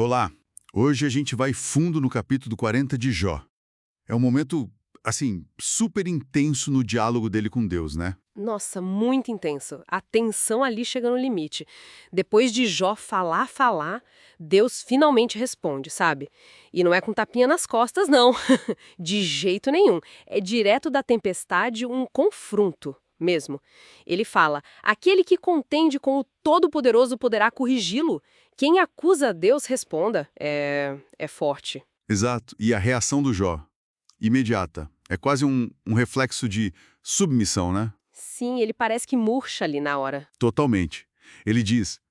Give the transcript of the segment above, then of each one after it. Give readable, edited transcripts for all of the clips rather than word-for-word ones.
Olá, hoje a gente vai fundo no capítulo 40 de Jó. É um momento, assim, super intenso no diálogo dele com Deus, né? Nossa, muito intenso. A tensão ali chega no limite. Depois de Jó falar, Deus finalmente responde, sabe? E não é com tapinha nas costas, não. De jeito nenhum. É direto da tempestade um confronto mesmo. Ele fala: aquele que contende com o Todo-Poderoso poderá corrigi-lo. Quem acusa a Deus, responda. É forte. Exato. E a reação do Jó, imediata. É quase um reflexo de submissão, né? Sim, ele parece que murcha ali na hora. Totalmente. Ele diz: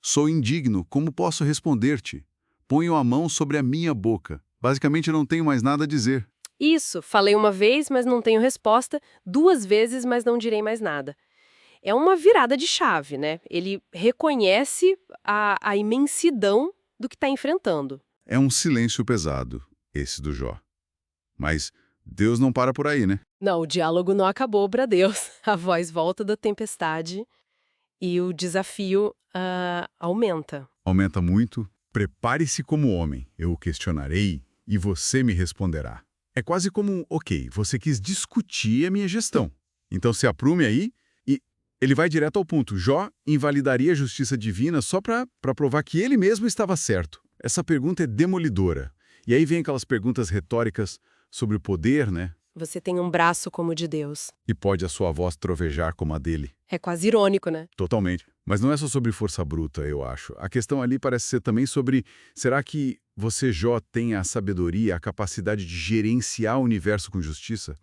Sou indigno, como posso responder-te? Ponho a mão sobre a minha boca. Basicamente, não tenho mais nada a dizer. Isso, falei uma vez, mas não tenho resposta, duas vezes, mas não direi mais nada. É uma virada de chave, né? Ele reconhece a imensidão do que está enfrentando. É um silêncio pesado, esse do Jó. Mas Deus não para por aí, né? Não, o diálogo não acabou para Deus. A voz volta da tempestade e o desafio aumenta. Aumenta muito. Prepare-se como homem, eu o questionarei e você me responderá. É quase como ok, você quis discutir a minha gestão. Então se aprume aí e ele vai direto ao ponto. Jó invalidaria a justiça divina só para provar que ele mesmo estava certo. Essa pergunta é demolidora. E aí vem aquelas perguntas retóricas sobre o poder, né? Você tem um braço como o de Deus. E pode a sua voz trovejar como a dele. É quase irônico, né? Totalmente. Mas não é só sobre força bruta, eu acho. A questão ali parece ser também sobre, será que você, Jó, tem a sabedoria, a capacidade de gerenciar o universo com justiça?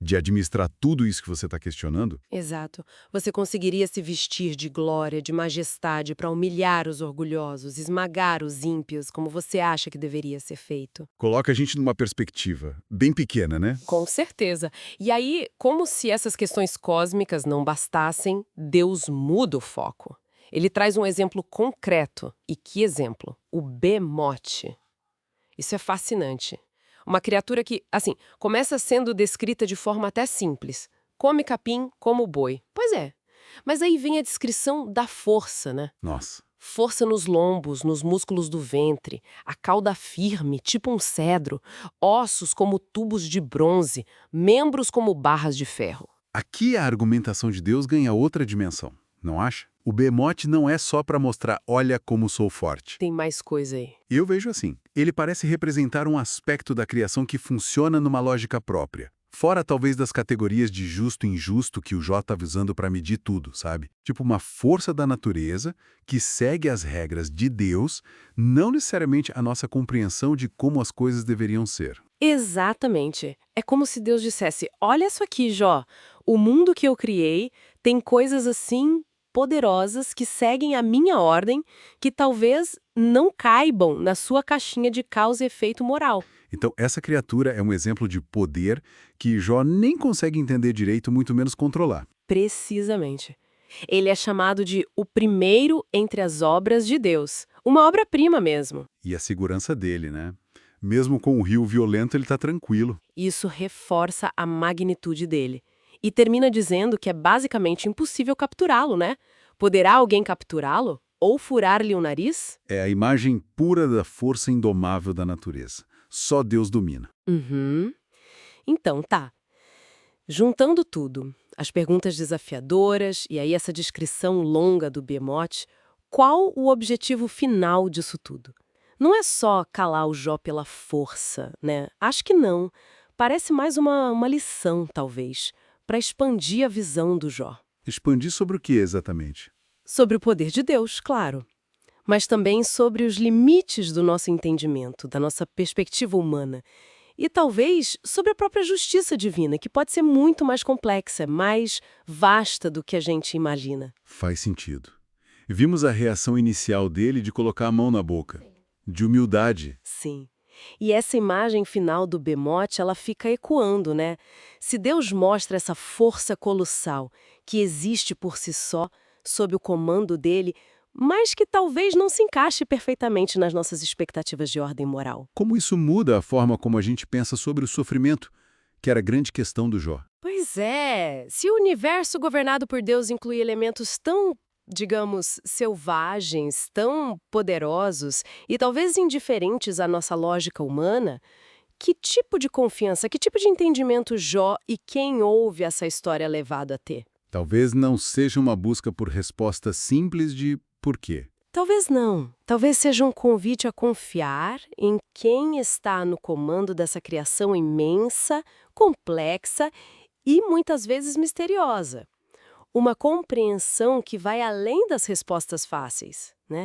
De administrar tudo isso que você está questionando? Exato. Você conseguiria se vestir de glória, de majestade para humilhar os orgulhosos, esmagar os ímpios, como você acha que deveria ser feito? Coloca a gente numa perspectiva bem pequena, né? Com certeza. E aí, como se essas questões cósmicas não bastassem, Deus muda o foco. Ele traz um exemplo concreto. E que exemplo? O Bemote. Isso é fascinante. Uma criatura que, assim, começa sendo descrita de forma até simples. Come capim como boi. Pois é. Mas aí vem a descrição da força, né? Nossa. Força nos lombos, nos músculos do ventre, a cauda firme, tipo um cedro, ossos como tubos de bronze, membros como barras de ferro. Aqui a argumentação de Deus ganha outra dimensão, não acha? O bemote não é só para mostrar, olha como sou forte. Tem mais coisa aí. Eu vejo assim, ele parece representar um aspecto da criação que funciona numa lógica própria. Fora talvez das categorias de justo e injusto que o Jó está usando para medir tudo, sabe? Tipo uma força da natureza que segue as regras de Deus, não necessariamente a nossa compreensão de como as coisas deveriam ser. Exatamente. É como se Deus dissesse: olha isso aqui, Jó. O mundo que eu criei tem coisas assim poderosas que seguem a minha ordem, que talvez não caibam na sua caixinha de causa e efeito moral. Então, essa criatura é um exemplo de poder que Jó nem consegue entender direito, muito menos controlar. Precisamente. Ele é chamado de o primeiro entre as obras de Deus. Uma obra-prima mesmo. E a segurança dele, né? Mesmo com o rio violento, ele está tranquilo. Isso reforça a magnitude dele. E termina dizendo que é basicamente impossível capturá-lo, né? Poderá alguém capturá-lo? Ou furar-lhe o nariz? É a imagem pura da força indomável da natureza. Só Deus domina. Uhum. Então, tá. Juntando tudo, as perguntas desafiadoras e aí essa descrição longa do Bemote, qual o objetivo final disso tudo? Não é só calar o Jó pela força, né? Acho que não. Parece mais uma lição, talvez, para expandir a visão do Jó. Expandir sobre o que exatamente? Sobre o poder de Deus, claro. Mas também sobre os limites do nosso entendimento, da nossa perspectiva humana. E talvez sobre a própria justiça divina, que pode ser muito mais complexa, mais vasta do que a gente imagina. Faz sentido. Vimos a reação inicial dele de colocar a mão na boca. De humildade. Sim. E essa imagem final do Bemote, ela fica ecoando, né? Se Deus mostra essa força colossal que existe por si só, sob o comando dele, mas que talvez não se encaixe perfeitamente nas nossas expectativas de ordem moral. Como isso muda a forma como a gente pensa sobre o sofrimento, que era a grande questão do Jó. Pois é, se o universo governado por Deus inclui elementos tão digamos, selvagens, tão poderosos e talvez indiferentes à nossa lógica humana, que tipo de confiança, que tipo de entendimento Jó e quem ouve essa história é levado a ter? Talvez não seja uma busca por respostas simples de por quê. Talvez não. Talvez seja um convite a confiar em quem está no comando dessa criação imensa, complexa e muitas vezes misteriosa. Uma compreensão que vai além das respostas fáceis, né?